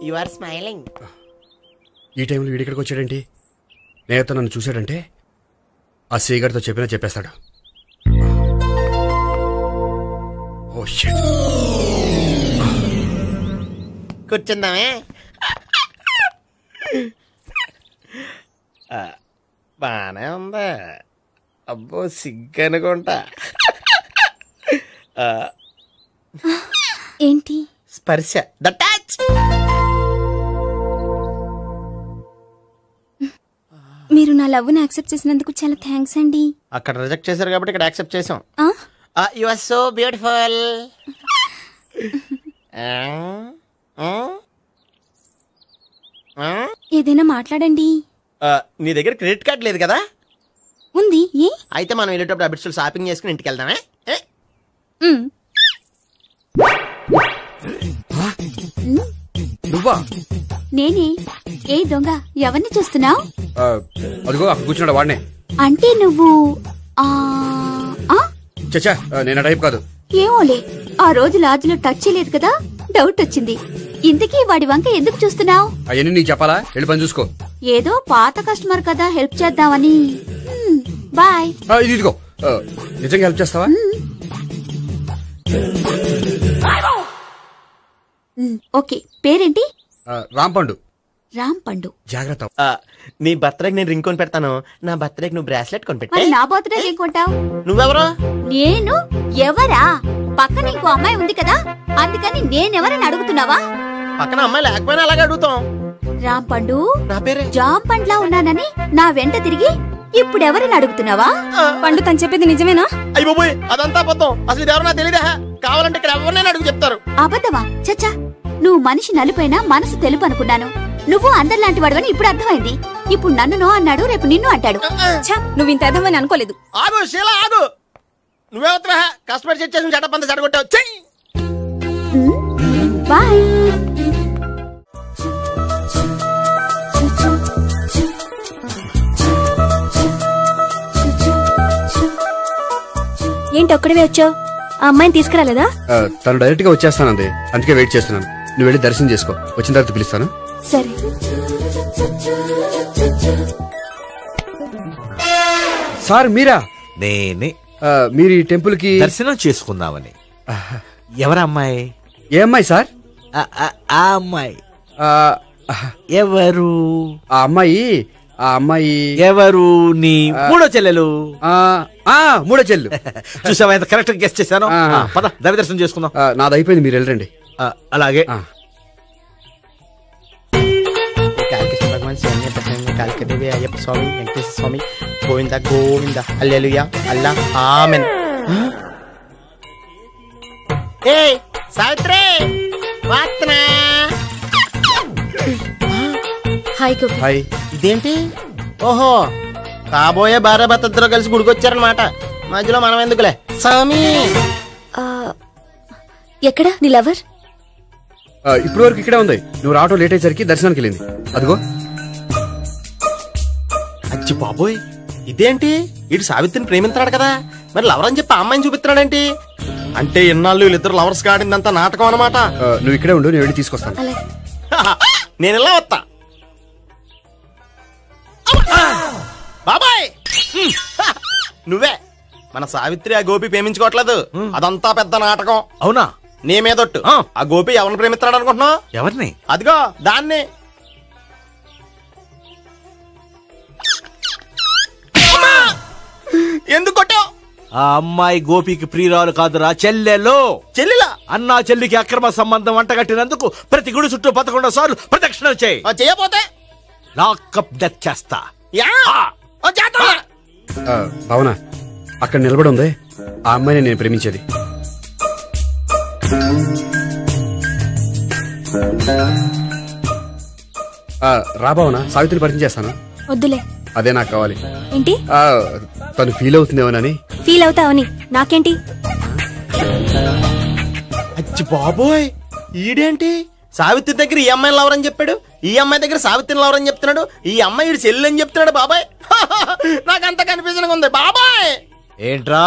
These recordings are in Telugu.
You are smiling. ఈ టైంలో వీడిక్కడికి వచ్చాడేంటి? నేత నన్ను చూశాడంటే ఆ సీగారితో చెప్పేస్తాడు. Oh shit. కూర్చుందామే. బానే ఉందా? అబ్బో సిగ్గనుకుంటా. ఏంటి? స్పర్శ, ద టచ్. మీరు నా లవ్ ని యాక్సెప్ట్ చేసినందుకు చాలా థ్యాంక్స్ అండి. అక్కడ రిజెక్ట్ చేశారు కాబట్టి ఇక్కడ యాక్సెప్ట్ చేసాం. You are so beautiful. ఏదైనా మాట్లాడండి. నీ దగ్గర క్రెడిట్ కార్డ్ లేదు కదా? ఉంది. ఏ? అయితే మనం వెళ్ళేటప్పుడు అబిట్స్ షాపింగ్ చేసుకుని ఇంటికి వెళ్దామే. నువ్వా? నేనే. ఏ దొంగ, ఎవరిని చూస్తున్నావు? అదిగో అక్కడ కూర్చున్నాడు వాడినే. అంటే నువ్వు చచ్చా, నేను టైప్ కాదు. ఏమోలే, ఆ రోజు లాడ్జ్లో టచ్ చేయలేదు కదా, డౌట్ వచ్చింది. ఇంతకీ వాడి వంక ఎందుకు చూస్తున్నావు? అవన్నీ నీకు చెప్పాలా? వెళ్ళి పని చూసుకో. ఏదో పాత కస్టమర్ కదా, హెల్ప్ చేద్దామని. బాయ్. ఇదిగో, నిజంగా హెల్ప్ చేస్తావా? ఓకే. పేరేంటి? రాంపండు. రాంపండు. జాగ్రత్త. నీ బర్త్డేకి నేను రింగ్ కొని పెడతాను, నా బర్త్డేకి నువ్వు బ్రాస్లెట్ కొని పెట్టా. నా బర్త్డే ఏం కొంటావు? నువ్వెవరో? నేను ఎవరా? పక్కన ఇంకో అమ్మాయి ఉంది కదా, అందుకని నేనెవరని అడుగుతున్నావా? పక్కన అమ్మాయి లేకపోయినా అలాగే అడుగుతాం. రాంపండు, నా పేరే. జామ్ పండ్లా ఉన్నానని నా వెంట తిరిగి ఇప్పుడెవరని అడుగుతున్నావా? పండు తను చెప్పేది నిజమేనా? అయ్య బాబోయ్, అదంతా అబద్ధం. అసలు ఇది ఎవరో నాకు తెలియదా? కావాలంటే ఇక్కడ ఎవరినైనా అడుగు చెప్తారు. అబద్ధమా? చచ్చా, నువ్వు మనిషి నలిపోయినా మనసు తెలుపు అనుకున్నాను. నువ్వు అందరిలాంటి వాడవని ఇప్పుడు అర్థమైంది. ఇప్పుడు నన్ను నో అన్నాడు, రేపు నిన్ను అంటాడు. నువ్వు ఇంత ఎదవని అనుకోలేదు. ఆగు శీలా, ఆగు. నువ్వేవత్తవా? కస్టమర్ చెక్ చేసి చెడ్డ చెడగొట్టావు. బాయ్. ఏంటి ఒక్కడివే వచ్చావు? ఆ అమ్మాయిని తీసుకురాలేదా? తను డైరెక్ట్ గా వచ్చేస్తానంది, అందుకే వెయిట్ చేస్తున్నాను. నువ్వు వెళ్ళి దర్శనం చేసుకో, వచ్చిన తర్వాత పిలుస్తాను. సరే. సార్ మీరా? నేనే. మీరు ఈ టెంపుల్ కి దర్శనం చేసుకుందామని. ఎవరు అమ్మాయి? ఏ అమ్మాయి సార్? ఆ అమ్మాయి ఎవరు? ఆ అమ్మాయి ఎవరు? నీ మూడో చెల్లెలు. మూడో చెల్లు. చూసావా ఎంత కరెక్ట్ గెస్ట్ చేశాను. పద దైవ దర్శనం చేసుకుందాం. నాది అయిపోయింది, మీరు వెళ్ళండి. అలాగే. కాళికదేవి, అయ్యప్ప స్వామి, వెంకటేశ్వర స్వామి, గోవింద గోవింద, హల్లెలూయా, అల్లా, ఆమెన్. ఏ సావిత్రి, వాత్నా. హాయ్ గోపి. హాయ్. ఇదేంటి? ఓహో, కాబోయే భార్య భర్త ఇద్దరు కలిసి గుడికొచ్చారనమాట. మధ్యలో మనం ఎందుకులే స్వామి. ఎక్కడ నీ లవర్? ఇప్పుడు వరకు ఇక్కడే ఉంది. నువ్వు రావటం లేట్ అయ్యేసరికి దర్శనానికి వెళ్ళింది. అదిగో. అచ్చి బాబోయ్, ఇదేంటి? ఇటు సావిత్రిని ప్రేమిస్తున్నాడు కదా, మరి లవర్ అని చెప్పి అమ్మాయిని చూపిస్తున్నాడేంటి? అంటే ఇన్నాళ్ళు వీళ్ళిద్దరు లవర్స్ కాడిందంతా నాటకం అనమాట. నువ్వు ఇక్కడే ఉండు, నేను వెళ్ళి తీసుకొస్తాను. నేను ఇలా వస్తా. బాబాయ్, నువ్వే మన సావిత్రి ఆ గోపి ప్రేమించుకోవట్లేదు, అదంతా పెద్ద నాటకం. అవునా? నీ మీదొట్టు. ఆ గోపి ఎవరిని ప్రేమిస్తున్నాడు అనుకుంటున్నావు? ఎవరిని? అదిగో దాన్ని. ఎందుకు కొట్టావు? ఆ అమ్మాయి గోపికి ప్రియురాలు కాదురా, చెల్లెలు. చెల్లెలా? అన్నా చెల్లికి అక్రమ సంబంధం వంటగట్టినందుకు ప్రతి గుడి చుట్టూ 11 సార్లు ప్రదక్షిణ చేయి. చేయపోతే లాకప్ డెత్ చేస్తా. భావన, అక్కడ నిలబడి ఉంది ఆ అమ్మాయిని నేను ప్రేమించేది. రా భావన, సావిత్రిని పరిచయం చేస్తాను. వద్దులే. అదే నాకు కావాలి. ఏంటి? తను ఫీల్ అవుతుందేమోనని. ఫీల్ అవుతావని నాకేంటి? అచ్చి బాబోయ్, ఈడేంటి సావిత్రి దగ్గర ఈ అమ్మాయిని లవరని చెప్పాడు, ఈ అమ్మాయి దగ్గర సావిత్రిని లవరని చెప్తున్నాడు, ఈ అమ్మాయి చెల్లి అని చెప్తున్నాడు. బాబాయ్, నాకంత కన్ఫ్యూజన్ ఉంది బాబాయ్. ఏంట్రా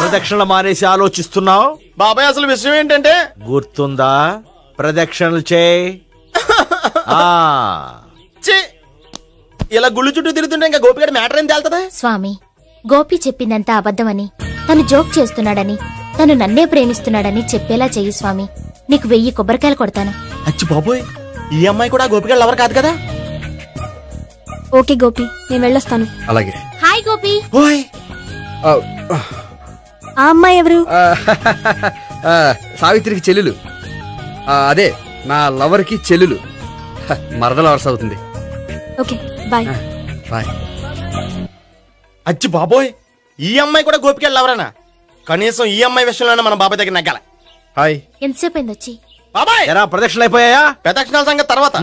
ప్రదక్షిణలు మానేసి ఆలోచిస్తున్నావు? బాబాయ్, అసలు విషయం ఏంటంటే గుర్తుందా? ప్రదక్షిణలు చేయి. ఛీ! ఇలా గుళ్ళు చుట్టూ తిరుగుతుంటే ఇంకా గోపిగడ మ్యాటర్ ఏం తేలుతుందా? స్వామి, గోపి చెప్పిందంతా అబద్ధమని, తను జోక్ చేస్తున్నాడని, తను నన్నే ప్రేమిస్తున్నాడని చెప్పేలా చెయ్యి స్వామి. నీకు 1000 కొబ్బరికాయలు కొడతాను. అచ్చి బాబోయ్, ఈ అమ్మాయి కూడా గోపిగడ లవర్ కాదు కదా? ఓకే గోపి, నేను వెళ్ళొస్తాను. అలాగే. హాయ్ గోపి. ఓయ్ ఆ, ఆ అమ్మాయి ఎవరు? ఆ, సావిత్రికి చెల్లెలు. అదే నా లవర్కి చెల్లెలు. మరద లవర్స్ అవుతుంది. Okay bye. బాయ్. అచ్చి బాబోయ్, ఈ అమ్మాయి కూడా గోపిగడ లవరేనా? కనీసం ఈ అమ్మాయి విషయంలోనే మన బాబాయ్ దగ్గర నగ్గాల. హాయ్. ఎంతసేపు అయింది వచ్చి? బాబాయ్, ఎరా ప్రదక్షిణలు అయిపోయాయా? ప్రదక్షిణాల సంగతి తర్వాత.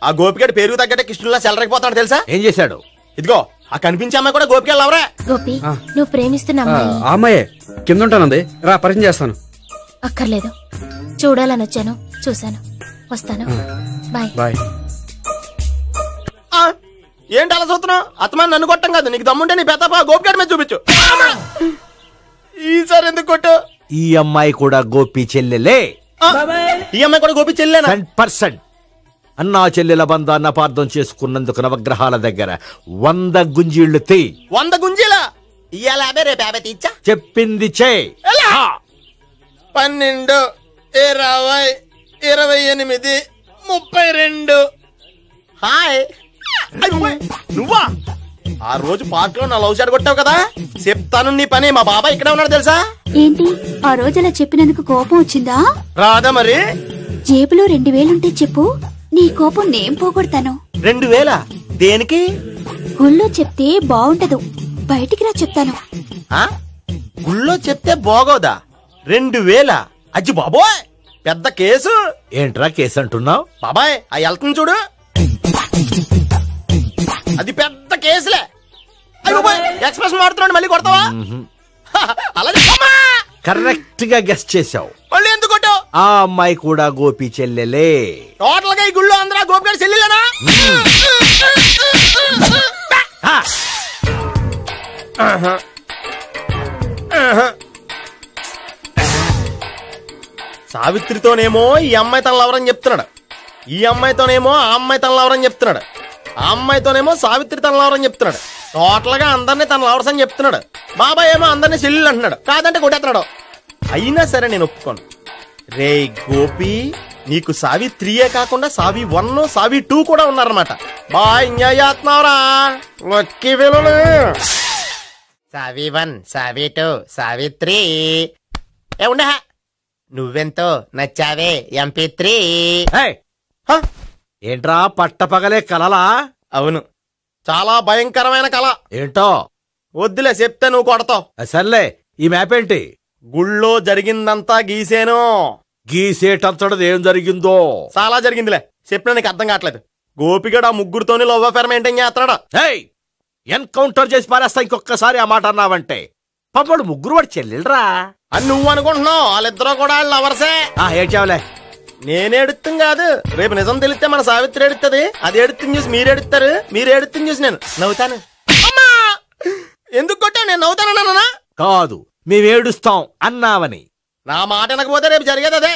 ఆ గోపిగడ పేరు తగ్గట్టే కృష్ణులా చెలరైపోతాడు తెలుసా? ఏం చేశాడు? ఇదిగో ఆ కనిపించే అమ్మాయి కూడా గోపిగడ లవరే. గోపి, నువ్వు ప్రేమిస్తున్న అమ్మాయి ఆ అమ్మాయే కింద ఉంటానంది. రా పరిచయం చేస్తాను. అక్కర్లేదు, చూడాలని వచ్చాను, చూశాను, వస్తాను. బాయ్. బాయ్. ఏంటి అలా చూస్తున్నావు? అత్తమాని నన్ను కొట్టం కాదు, నీకు దమ్ముంటే నీ పెద్ద గోపిగడ మీద చూపించు. ఈసారి ఎందుకు కొట్టు? ఈ అమ్మాయి కూడా గోపి చెల్లెలే. ఈ అమ్మాయి కూడా గోపి చెల్లేనా? 100%. అన్నా చెల్లెల బంధాన్ని అపార్థం చేసుకున్నందుకు నవగ్రహాల దగ్గర 100 గుంజీళ్లు తీ. 100 గుంజీలా? ఇయ్యాల 50, రేపు 50 తీచ్చా. చెప్పింది చే. 12, 20, 28, 32. హాయ్. నువ్వా? ఆ రోజు పార్క్ లో నా లవ్ షాట్ కొట్టావు కదా, చెప్తాను నీ పని. మా బాబాయ్ ఇక్కడే ఉన్నాడు తెలుసా? ఏంటి ఆ రోజు అలా చెప్పినందుకు కోపం వచ్చిందా? రాదా మరి? జేబులో 2000 ఉంటే చెప్పు, నీ కోపం నేను పోగొడతాను. 2000? దేనికి? గుళ్ళో చెప్తే బాగుంటదు, బయటికి రా చెప్తాను. గుళ్ళో చెప్తే బాగోదా? 2000? అజ్జి బాబోయ్, పెద్ద కేసు. ఏంట్రా కేసు అంటున్నావు? బాబాయ్ ఆ వెళ్తుంది చూడు, అది పెద్ద కేసులే. ఎక్స్ప్రెషన్ మారుతున్నాడు, మళ్ళీ కొడతావా? అలాగే కరెక్ట్ గా గెస్ట్ చేశావు. మళ్ళీ ఎందుకు కొట్టావు? ఆ అమ్మాయి కూడా గోపి చెల్లెలే. టోటల్ గా ఈ గుళ్ళో అందరూ గోపిగాడి చెల్లెలేనా? సావిత్రితోనేమో ఈ అమ్మాయి తన లవరని చెప్తున్నాడు, ఈ అమ్మాయితోనేమో ఆ అమ్మాయి తన లవరని చెప్తున్నాడు, ఆ అమ్మాయితోనేమో సావిత్రి తన లవరని చెప్తున్నాడు. టోటల్ గా అందరినీ తన లవర్స్ అని చెప్తున్నాడు. బాబాయ్ ఏమో అందరినీ చెల్లెలు అంటున్నాడు, కాదంటే కొట్టేస్తున్నాడు. అయినా సరే నేను ఒప్పుకోను. రే గోపి, నీకు సావి 3 కాకుండా సావి 1, సావి 2 కూడా ఉన్నారన్నమాట. బాయ్ ఎంజాయ్ చేస్తున్నావురా. లక్కీ పిల్లలు. సావి 1, సావి 2, సావి 3. ఏ ఉండే, నువ్వెంతో నచ్చావే MP3. ఏంట్రా పట్టపగలే కలలా? అవును, చాలా భయంకరమైన కళ. ఏంటో? వద్దులే, చెప్తే నువ్వు కొడతావు. సర్లే, ఈ మ్యాప్ ఏంటి? గుళ్ళో జరిగిందంతా గీసేను. గీసేటంతటది ఏం జరిగిందో? చాలా జరిగిందిలే, చెప్పినా నీకు అర్థం కావట్లేదు. గోపిగడు ఆ ముగ్గురుతోని లవ్ అఫేర్ మెయింటైన్ చేస్తున్నాడు. ఎన్కౌంటర్ చేసి పారేస్తా ఇంకొకసారి ఆ మాట అన్నావంటే. పాపడు ముగ్గురు వాడు చెల్లెలరా అని నువ్వు అనుకుంటున్నావు, వాళ్ళిద్దరూ కూడా లవర్సే. ఏడ్చావులే. నేనేడుతుంది కాదు, రేపు నిజం తెలిస్తే మన సావిత్రి ఎడుతుంది. అది ఎడుతుంది చూసి మీరు ఎడుతారు, మీరు ఎడుతుంది చూసి నేను నవ్వుతాను. ఎందుకు కొట్టావు? నేను నవ్వుతానన్నా? కాదు, మేమేడుస్తాం అన్నావని. నా మాట వినకపోతే రేపు జరిగేది అదే.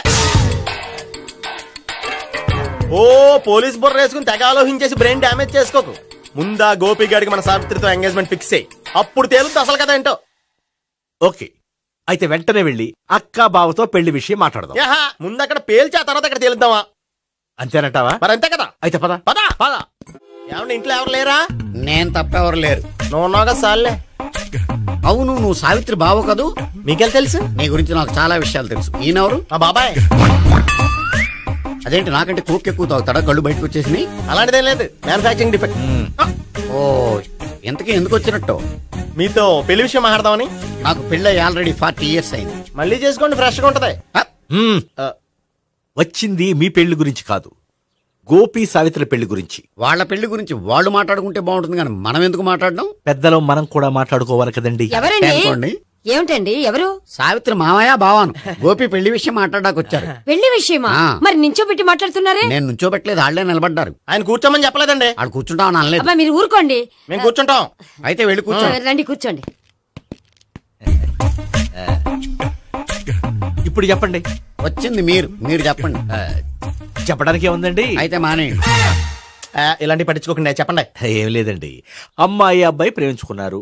ఓ పోలీస్ బుర్ర వేసుకుని తెగ ఆలోచించేసి బ్రెయిన్ డ్యామేజ్ చేసుకోకు. ముందా గోపిగాడికి మన సావిత్రితో ఎంగేజ్మెంట్ ఫిక్స్ అయ్యి అప్పుడు తేలుతుంది అసలు కదా ఏంటో. ఓకే, అయితే వెంటనే వెళ్ళి అక్క బావతో పెళ్లి విషయం మాట్లాడదాం. ముందు అక్కడ పేల్చి ఆ తర్వాత అక్కడ తేలుద్దామా? అంతేనంటావా? మరి అంతే కదా. అయితే పద పద పద. ఏమన్నా ఇంట్లో ఎవరు లేరా? నేను తప్పెవరు లేరు. నువ్వు ఉన్నావు కదా సార్లే. అవును, నువ్వు సావిత్రి బావ కదూ? మీకెళ్ళి తెలుసు? నీ గురించి నాకు చాలా విషయాలు తెలుసు. ఈయనెవరు? మా బాబాయ్. అదేంటి, నాకంటే కోక్ ఎక్కువ తాగుతాడా? కళ్ళు బయటకు వచ్చేసినాయి. అలాంటిదేం లేదు, మ్యానుఫాక్చరింగ్ డిఫెక్ట్. ఓ, ఎంతకీ ఎందుకు వచ్చినట్టు? మీతో పెళ్లి విషయం మాట్లాడదామని. నాకు పెళ్ళి ఆల్రెడీ 40 years అయింది. మళ్ళీ చేసుకోండి, ఫ్రెష్ గా ఉంటది. వచ్చింది మీ పెళ్లి గురించి కాదు, గోపి సావిత్రి పెళ్లి గురించి. వాళ్ళ పెళ్లి గురించి వాళ్ళు మాట్లాడుకుంటే బాగుంటుంది, కానీ మనం ఎందుకు మాట్లాడడం? పెద్దలో మనం కూడా మాట్లాడుకోవాలి కదండి. అనుకోండి. ఏమిటండి? ఎవరు? సావిత్రి మామయ్య బావాను. గోపి పెళ్లి విషయం మాట్లాడడానికి వచ్చారు. పెళ్లి విషయమా? మరి నించోబెట్టి మాట్లాడుతున్నారే? నేను నుంచోబెట్టలేదు, వాళ్ళే నిలబడ్డారు. ఆయన కూర్చోమని చెప్పలేదండి. వాళ్ళు కూర్చుంటామని అనలేదు. అబ్బా మీరు ఊరుకోండి. మేము కూర్చుంటాం. అయితే వెళ్ళి కూర్చోండి. రండి కూర్చోండి. ఇప్పుడు చెప్పండి. వచ్చింది మీరు చెప్పండి. చెప్పడానికి ఏముందండి? అయితే మానేయండి. ఇలాంటి పట్టించుకోకుండా చెప్పండి. ఏం లేదండి, అమ్మాయి అబ్బాయి ప్రేమించుకున్నారు.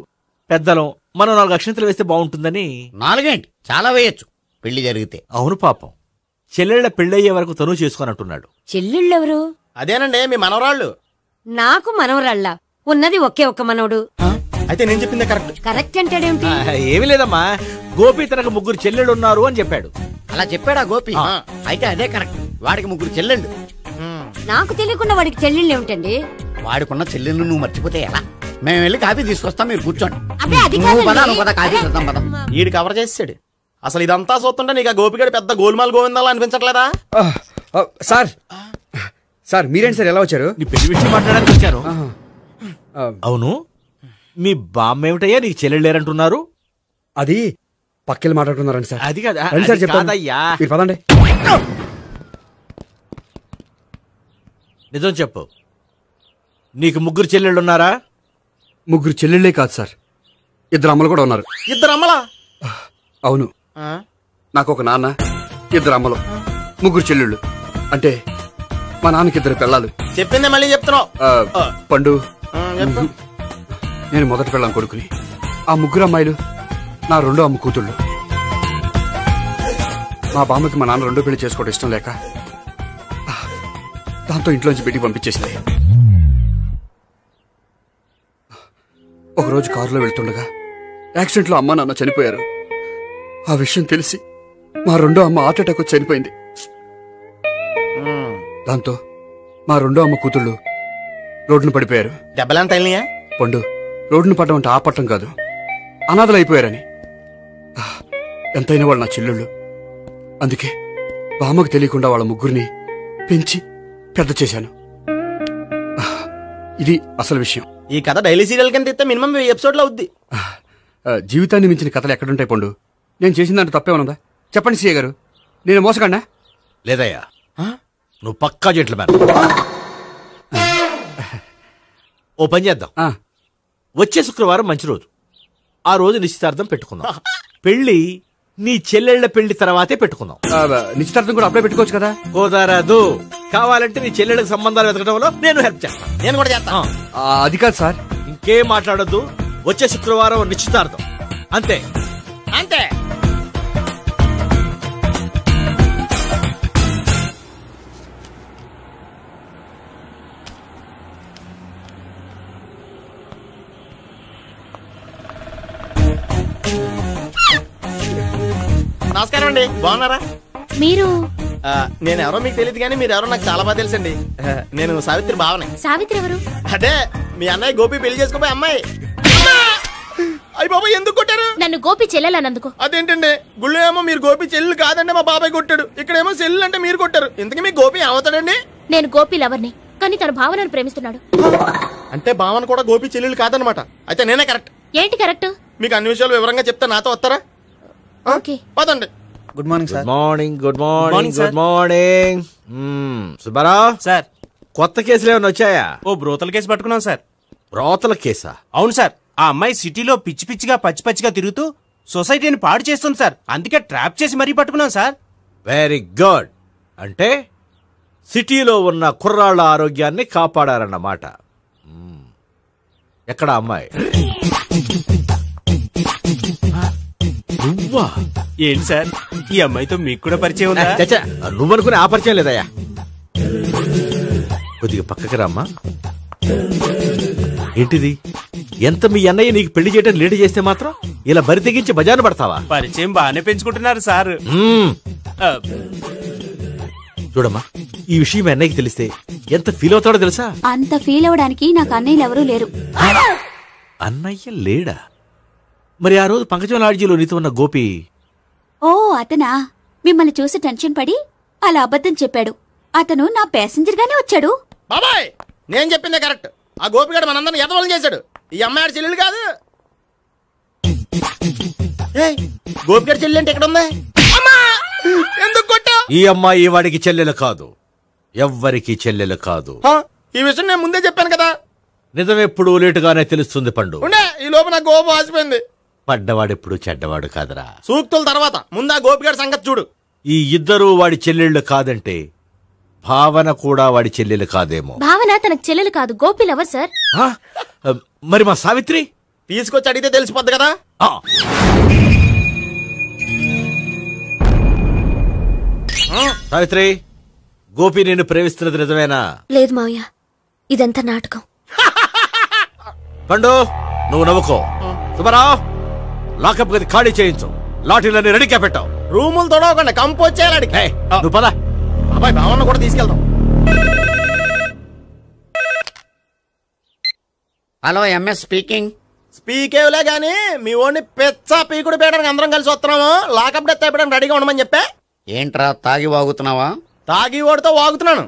పెద్దలం మనం 4 అక్షంతలు వేస్తే బాగుంటుందని. 4 ఏంటి, చాలా వేయచ్చు పెళ్లి జరిగితే. అవును పాపం, చెల్లెళ్ళ పెళ్ళయ్యే వరకు తను చేసుకోనంటున్నాడు. చెల్లెళ్ళెవరు? అదేనండి మీ మనవరాళ్ళు. నాకు మనవరాళ్ళ ఉన్నది ఒకే ఒక్క మనవడు. అయితే నేను చెప్పిందే కరెక్ట్. కరెక్ట్ అంటాడేమిటి? ఏమి లేదమ్మా, గోపి తనకు 3 చెల్లెళ్ళు ఉన్నారు అని చెప్పాడు. అలా చెప్పాడా గోపి? అయితే అదే కరెక్ట్. వాడికి 3 చెల్లెళ్ళు. నాకు తెలియకుండా వాడికి చెల్లెళ్ళు ఏమిటండి? వాడికున్న చెల్లెళ్ళు నువ్వు మర్చిపోతే ఎలా? మేము వెళ్ళి కాఫీ తీసుకొస్తాం, మీరు కూర్చోండి. అబ్బే అది నువ్వు పద, కాదండి. నువ్వు పద, కాఫీ చేద్దాం పద. ఈడు కవర్ చేసాడు. అసలు ఇదంతా చూస్తుంటే నీకు ఆ గోపిగడు పెద్ద గోల్మాల్ గోవిందాలా అనిపించట్లేదా? సార్ సార్ మీరేంటి సార్ ఎలా వచ్చారు? నీ పెళ్లి విషయం మాట్లాడడానికి వచ్చాను. అవును, మీ బామ్మ ఏమిటయ్యా నీకు చెల్లెళ్ళు లేరంటున్నారు? అది పక్కెళ్ళి మాట్లాడుకున్నారండి సార్. అది కాదు, రండి సార్ అది చెప్తాను. కాదయ్యా. మీరు పదండి. నిజం చెప్పు, నీకు 3 చెల్లెళ్ళు ఉన్నారా? 3 చెల్లెళ్ళే కాదు సార్, 2 అమ్మలు కూడా ఉన్నారు. 2 అమ్మలా? అవును, నాకు ఒక నాన్న, 2 అమ్మలు, 3 చెల్లెళ్ళు. అంటే మా నాన్నకి 2 పిల్లలు. చెప్పిందే మళ్ళీ చెప్తున్నావు. పండు, చెప్పు. నేను మొదటి పిల్లం కొడుకుని. ఆ 3 అమ్మాయిలు నా 2వ అమ్మ కూతుళ్ళు. మా బామ్మకి మా నాన్న 2వ పెళ్లి చేసుకోవడం ఇష్టం లేక దాంతో ఇంట్లోంచి బిడ్డికి పంపించేసింది. ఒకరోజు కారులో వెళ్తుండగా యాక్సిడెంట్లో అమ్మ నాన్న చనిపోయారు. ఆ విషయం తెలిసి మా 2వ అమ్మ హార్ట్ అటాక్ వచ్చి చనిపోయింది. దాంతో మా 2వ అమ్మ కూతుళ్ళు రోడ్డును పడిపోయారు. దెబ్బలంత అయినాయా? పండు, రోడ్డును పడ్డం అంటే ఆపట్టం కాదు, అనాథలు అయిపోయారని. ఎంతైనా వాళ్ళు నా చెల్లెళ్ళు. అందుకే బామ్మకు తెలియకుండా వాళ్ళ 3 పెంచి పెద్ద చేశాను. ఇది అసలు విషయం. ఈ కథ డైలీ సీరియల్ కింద ఇస్తే మినిమం 1000 ఎపిసోడ్లు అవుద్ది. జీవితాన్ని మించిన కథలు ఎక్కడుంటాయి పండు? నేను చేసిన దాంట్లో తప్పేమనుందా? చెప్పండి సీఏ గారు, నేను మోసగండా? లేదయ్యా, నువ్వు పక్కా జెంట్లమన్. ఓ పని చేద్దాం, వచ్చే శుక్రవారం మంచి రోజు. ఆ రోజు నిశ్చితార్థం పెట్టుకుందాం. పెళ్లి నీ చెల్లెళ్ల పెళ్లి తర్వాతే పెట్టుకుందాం. నిశ్చితార్థం కూడా అప్పుడే పెట్టుకోవచ్చు కదా? కుదరదు. కావాలంటే నీ చెల్లెళ్ళకి సంబంధాలు వెతకడంలో నేను హెల్ప్ చేస్తాను. నేను కూడా చేస్తాను. అది కాదు సార్. ఇంకేం మాట్లాడొద్దు, వచ్చే శుక్రవారం నిశ్చితార్థం, అంతే అంతే. నమస్కారం అండి, బాగున్నారా? మీరు నేను ఎవరో మీకు తెలియదు కానీ మీరు ఎవరో నాకు చాలా బాగా తెలుసండి. నేను సావిత్రి భావన. సావిత్రి ఎవరు? అదే మీ అన్నయ్య గోపి పెళ్లి చేసుకోపోయి అమ్మాయి. అయ్యి బాబాయ్ ఎందుకు కొట్టారు? నన్ను గోపి చెల్లెలన్నందుకు. అదేంటండి, గుళ్ళు ఏమో మీరు గోపి చెల్లు కాదండి మా బాబాయ్ కొట్టాడు, ఇక్కడేమో చెల్లు అంటే మీరు కొట్టారు. ఇంతకీ మీ గోపి ఏమవుతాడండి? నేను గోపి లవర్ని, కానీ తన భావనను ప్రేమిస్తున్నాడు. అంటే భావన కూడా గోపి చెల్లెలు కాదనమాట. అయితే నేనే కరెక్ట్. ఏంటి కరెక్ట్? మీకు అన్ని విషయాలు వివరంగా చెప్తే నాతో వస్తారా? ఓకే, పదండి. Good morning sir. Morning. Good morning. Good morning. Subbarao sir, కొత్త కేసులు ఏమైనా వచ్చాయా? ఓ బ్రోతల కేసు పట్టుకున్నాం సార్. బ్రోతల కేసా? అవును సార్, ఆ అమ్మాయి సిటీలో పిచ్చి పిచ్చిగా పచ్చి పచ్చిగా తిరుగుతూ సొసైటీని పాడు చేస్తుంది సార్. అందుకే ట్రాప్ చేసి మరీ పట్టుకున్నాం సార్. Very good. అంటే సిటీలో ఉన్న కుర్రాళ్ళ ఆరోగ్యాన్ని కాపాడారన్నమాట. ఎక్కడ అమ్మాయి? నువ్వా? ఏంటి సార్, ఈ అమ్మాయితో మీకు కూడా పరిచయం ఉందా? నువ్వనుకునే ఆ పరిచయం లేదయ్యా. కొద్దిగా పక్కకి రామ్మా. ఏంటిది? ఎంత మీ అన్నయ్య నీకు పెళ్లి చేయడం లేట్ చేస్తే మాత్రం ఇలా బరి తెగించి బజారు పడతావా? పరిచయం బాగానే పెంచుకుంటున్నారు సార్. చూడమ్మా, ఈ విషయం మీ అన్నయ్యకి తెలిస్తే ఎంత ఫీల్ అవుతాడో తెలుసా? అంత ఫీల్ అవడానికి నాకు అన్నయ్యలు ఎవరూ లేరు. అన్నయ్య లేడా? మరి ఆ రోజు పంకజం లాడ్జీలో నీతో ఉన్న గోపి? ఓ అతనా? మిమ్మల్ని చూసి టెన్షన్ పడి అలా అబద్ధం చెప్పాడు. అతను నా ప్యాసింజర్ గానే వచ్చాడు. బాబాయ్ నేను చెప్పిందే కరెక్ట్. ఆ గోపిగాడు మనందరిని ఎదవలు చేశాడు. ఈ అమ్మాయి చెల్లెలు కాదు. గోపిగాడి చెల్లెలు అంటే ఎక్కడ ఉంది? ఎందుకు కొట్టావు? ఈ అమ్మాయి వాడికి చెల్లెలు కాదు, ఎవ్వరికి చెల్లెలు కాదు. ఈ విషయం నేను ముందే చెప్పాను కదా. నిజమెప్పుడు లేటుగానే తెలుస్తుంది పండు. ఉండే ఈ లోపు నా గోపు ఆసిపోయింది. పడ్డవాడెప్పుడు చెడ్డవాడు కాదురా. సూక్తుల తర్వాత ముందు ఆ గోపిగాడి సంగతి చూడు. ఈ ఇద్దరూ వాడి చెల్లెళ్ళు కాదంటే భావన కూడా వాడి చెల్లెలు కాదేమో. భావన తనకు చెల్లెలు కాదు, గోపి లవర్ సార్. మరి మా సావిత్రి తీసుకొచ్చి అడిగితే తెలిసిపోద్ది కదా. సావిత్రి, గోపి నేను ప్రేమిస్తున్నది నిజమేనా? లేదు మావయ్య, ఇదంతా నాటకం. పండు, నువ్వు నవ్వుకో. సుబ్బారావు, లాకప్ గది ఖాళీ చేయించు. లాఠీలన్నీ రెడీగా పెట్టావు. రూములు తొడవకుండా కంపోజ్ చేయాలి. నువ్వు పద. అబ్బాయి భావన కూడా తీసుకెళ్దాం. Hello, MS speaking. స్పీకేవ్లే గానీ మీ ఓడిని పెచ్చ పీకుడు పేయడానికి అందరం కలిసి వస్తున్నాము. లాకప్ డెత్ అయిపోయడానికి రెడీగా ఉండమని చెప్పే. ఏంట్రా తాగి వాగుతున్నావా? తాగి ఓడితో వాగుతున్నాను.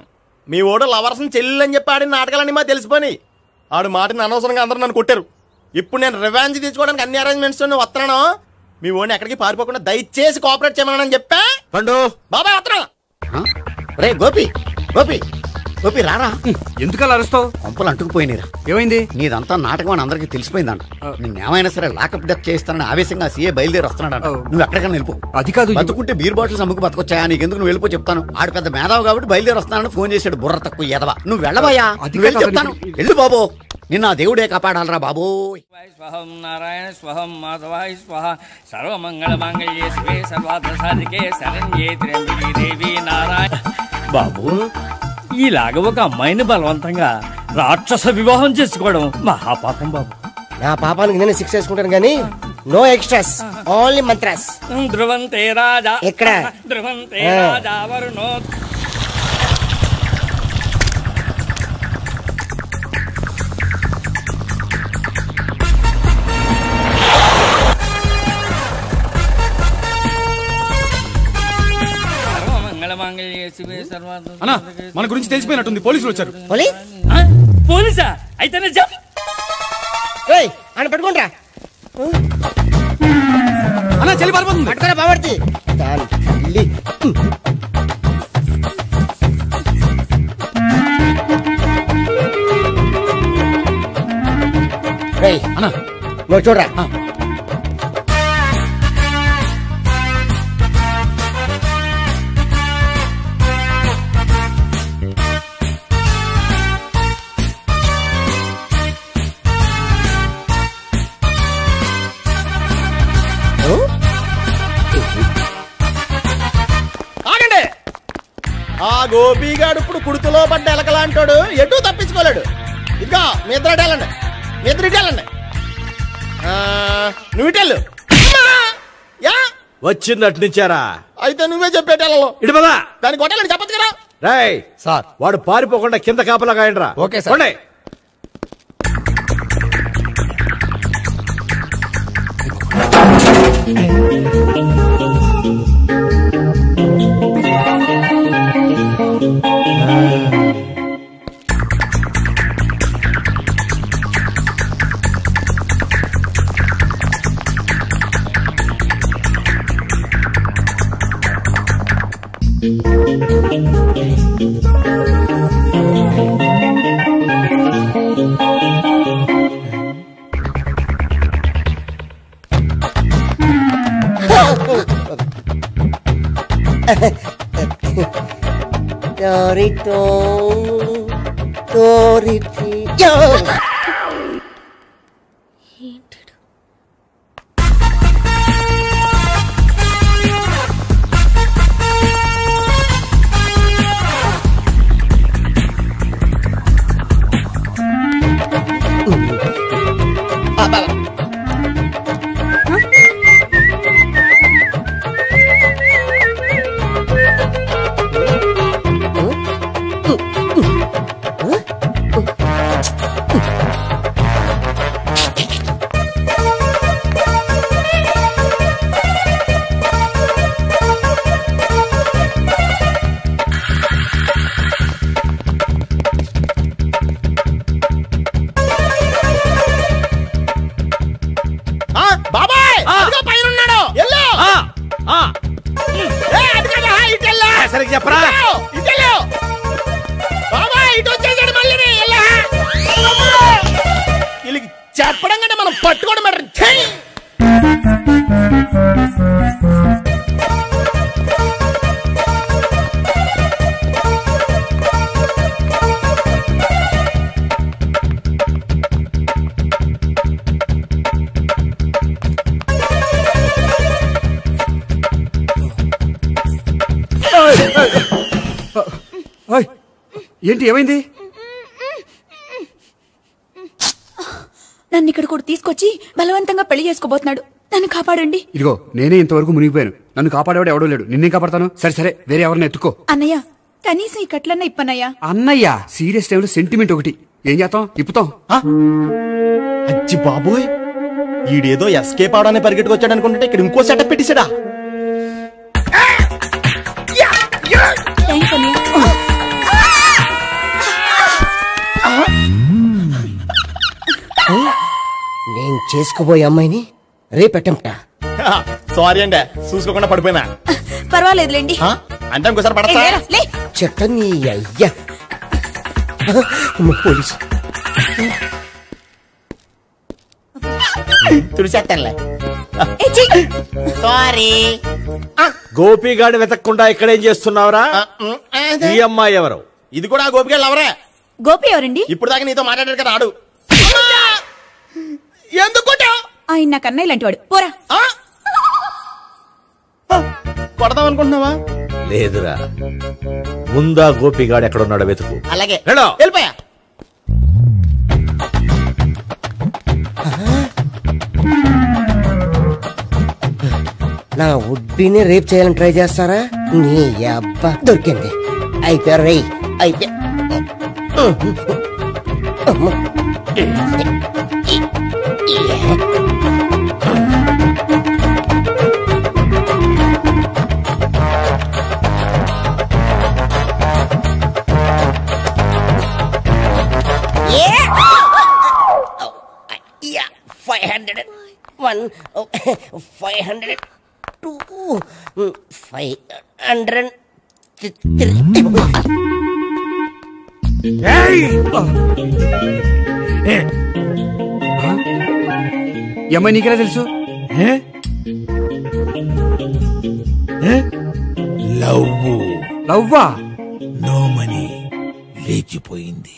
మీ ఓడు లవర్స్ని చెల్లెలు అని చెప్పి ఆడిన నాటకాలన్నీ మా తెలిసిపోయి ఆడు మాటని అనవసరంగా అందరూ నన్ను కొట్టారు. ఇప్పుడు నేను రివెంజ్ తీసుకోవడానికి అన్ని అరేంజ్మెంట్స్ వస్తున్నాను. మీ ఓడిని ఎక్కడికి పారిపోకుండా దయచేసి కోఆపరేట్ చేయమని చెప్పా. పండు, బాబాయ్ వస్తున్నా. రే గోపి, గోపి, గోపి రారా. ఎందుకలా అరుస్తావు? కొంపలు అంటుకుపోయినరా. ఏమైంది? నీదంతా నాటకం అని అందరికి తెలిసిపోయిందంట. నిన్నేమైనా సరే లాకప్ డెత్ చేస్తానని ఆవేశంగా సీఏ బయలుదేరి వస్తున్నాడంట. నువ్వు ఎక్కడికైనా వెళ్ళిపో. అది కాదు, బతుకుంటే బీర్ బాటిల్స్ అమ్ముకు బతకొచ్చాయా? నీకెందుకు, నువ్వు వెళ్ళిపో చెప్తాను. ఆడు పెద్ద మేధావు కాబట్టి బయలుదేరి వస్తున్నానని ఫోన్ చేశాడు. బుర్ర తక్కువ ఎదవా. నువ్వు వెళ్ళబోయా? చెప్తాను, వెళ్ళు బాబో. నిన్న దేవుడే కాపాడాలరా బాబో. స్వహం నారాయణ స్వహం మాధవాయ స్వహ సర్వమంగళ మాంగళ్యే శివే సర్వార్థ సాధికే శరణ్యే త్ర్యంబకే దేవి నారాయణ. బాబు, ఇలాగ ఒక అమ్మాయిని బలవంతంగా రాక్షస వివాహం చేసుకోవడం మహాపాపం బాబు. నా పాపానికి నేను శిక్ష చేసుకుంటాను కానీ నో ఎక్స్ట్రాస్, ఓన్లీ మంత్రాస్. ధ్రువంతే రాజా ఎక్కడ? ధ్రువంతే రాజా వరుణో. అన్నా, మన గురించి తెలిసిపోయినట్టుంది. పోలీసులు వచ్చారు. పోలీసా? అయితేనే చెప్పు. అని పెట్టుకుంటా అన్నా, చెల్లి పారిపోతుంది. పట్టుకురా బావర్తి. అన్నా, నువ్వు చూడరా. ఆ గోపిగాడు ఇప్పుడు కుడుతులో పడ్డ ఎలకలాంటాడు, ఎటు తప్పించుకోలేడు. ఇదిగా మీ ఇద్దరు ఇటెళ్ళండి, మీ ఇద్దరు ఇటెళ్ళండి. నువ్వు ఇటెళ్ళు. వచ్చింది అటు నుంచారా? అయితే నువ్వే చెప్పేటెళ్ళలో ఇటు పదా. దాన్ని కొట్టాలని చెప్పచ్చు కదా. రాయ్ సార్, వాడు పారిపోకుండా కింద కాపలా కాయండి రా. Okay sir. సరిగ్గా చెప్పరా. వీళ్ళకి చెప్పడం కంటే మనం పట్టుకోవడం బెటర్. ఏంటి ఏమైంది? నన్ను ఇక్కడ కూడా తీసుకొచ్చి బలవంతంగా పెళ్లి చేసుకోబోతున్నాడు. నన్ను కాపాడండి. ఇదిగో నేనే ఇంతవరకు మునిగిపోయాను. నన్ను కాపాడేవాడు ఎవడో లేడు. నిన్నే కాపాడతాను. సరే సరే, వేరే ఎవరిని ఎత్తుకో. అన్నయ్య, కనీసం ఈ కట్లన్నా ఇప్పనయ్యా. అన్నయ్య, సీరియస్ టైంలో సెంటిమెంట్ ఒకటి. ఏం చేస్తాం? ఇప్పుతాం. అచ్చి బాబోయ్, ఈడేదో ఎస్కేప్ అవడానికి పరిగెట్టుకొచ్చాడు అనుకుంటే ఇక్కడ ఇంకో సెటప్ పెట్టేశాడా? నేను చేసుకోబోయే అమ్మాయిని రేపెట్టంటా. సారీ అండి, చూసుకోకుండా పడిపోయినా. పర్వాలేదులేండి. అంటే ఇంకోసారి పడతా. చెట్టని అయ్యా పోలీసు తుడిచేస్తానులే. సారీ. గోపిగాడిని వెతక్కుండా ఇక్కడేం చేస్తున్నావురా? ఈ అమ్మాయి ఎవరు? ఇది కూడా గోపిగాడు ఎవరే? గోపి ఎవరండి? ఇప్పుడు దాకా నీతో మాట్లాడారు కదా, ఆడు. ఎందుకు ఆయన నాకు అన్నయ్య లాంటి వాడు. పోరా. కొడదాం అనుకుంటున్నావా? లేదురా, ముందా గోపిగాడు ఎక్కడున్నాడో వెతుకు. అలాగే, వెళ్ళో. వెళ్ళిపోయా. నా ఉడ్బీని రేప్ చేయాలని ట్రై చేస్తారా? నీ అబ్బా దొరికింది. అయిపోయారు రై, అయిపోయా. Yeah, 501, 502, 503. ఈ అమ్మాయి నీకెలా తెలుసు? లవ్వా? నో మనీ, లేచిపోయింది.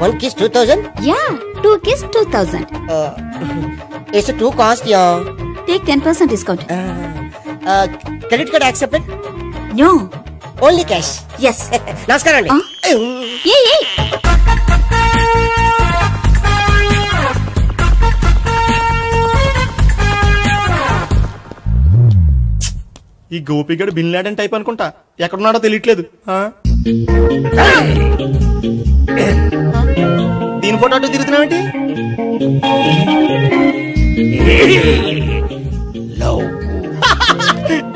One kiss 2000? Yeah, 2 kiss 2000. It's a 2 cost, yeah. Take 10% discount. Credit card accepted? No. Only cash? Yes. Namaskaram andi. Hey. ఈ గోపిగడు బిన్ లాడెన్ టైప్ అనుకుంటా. ఎక్కడున్నాడో తెలియట్లేదు. దీని ఫోటో అటు తిరుగుతున్నావేంటి?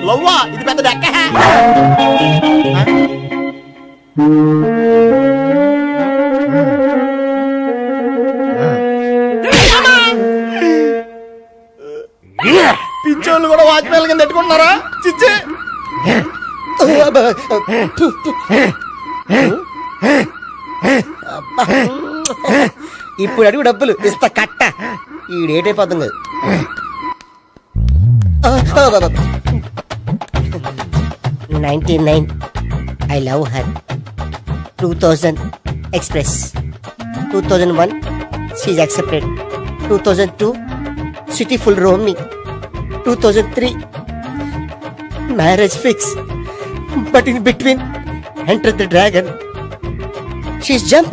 లవ్వా? ఇది పెద్ద డెక్క. పిచ్చోళ్ళు కూడా వాచ్మెన్ కింద పెట్టుకుంటున్నారా? చిచ్చే. ఇప్పుడు అడుగు డబ్బులు ఇస్తా కట్ట. ఈడేటైపోతుంది. 99 I love her. 2000 express. 2001 she's accepted. 2002 city full roaming. 2003 marriage fix. But in between enter the dragon. She's jump,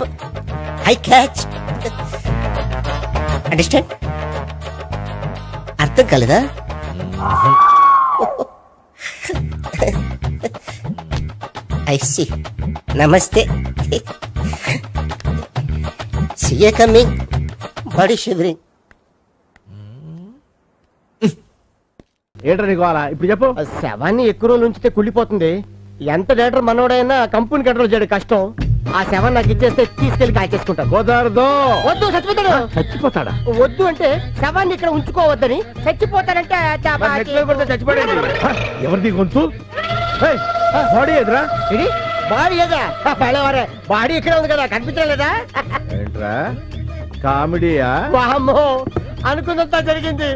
I catch. Understand? అర్థం కాలేదా? I see. Namaste. See you coming. Body shivering. ఏంట్రా నీకు అలా? ఇప్పుడు చెప్పు. శవాన్ని ఎక్కువ రోజులు ఉంచితే కుళ్ళిపోతుంది. ఎంత డేటర్ మనోడైనా కంపెనీ కంట్రోల్ చేయడం కష్టం. ఆ శవాన్ని నాకు ఇచ్చేస్తే తీసుకెళ్లి కాల్చేసుకుంటాను. కుదరదు. వద్దు, చచ్చిపోతాడు. చచ్చిపోతాడా? వద్దు అంటే శవాన్ని ఇక్కడ ఉంచుకోవద్దని. చచ్చిపోతాడంటే చచ్చిపోయాడు. ఎవరిది గొంతు? బాడీ ఎదురా? ఇది బాడీ ఏదా? పడేవారే బాడీ ఇక్కడే ఉంది కదా, కనిపించలేదా? ఏంట్రా కామెడీయా? వామ్మో, అనుకున్నంత జరిగింది.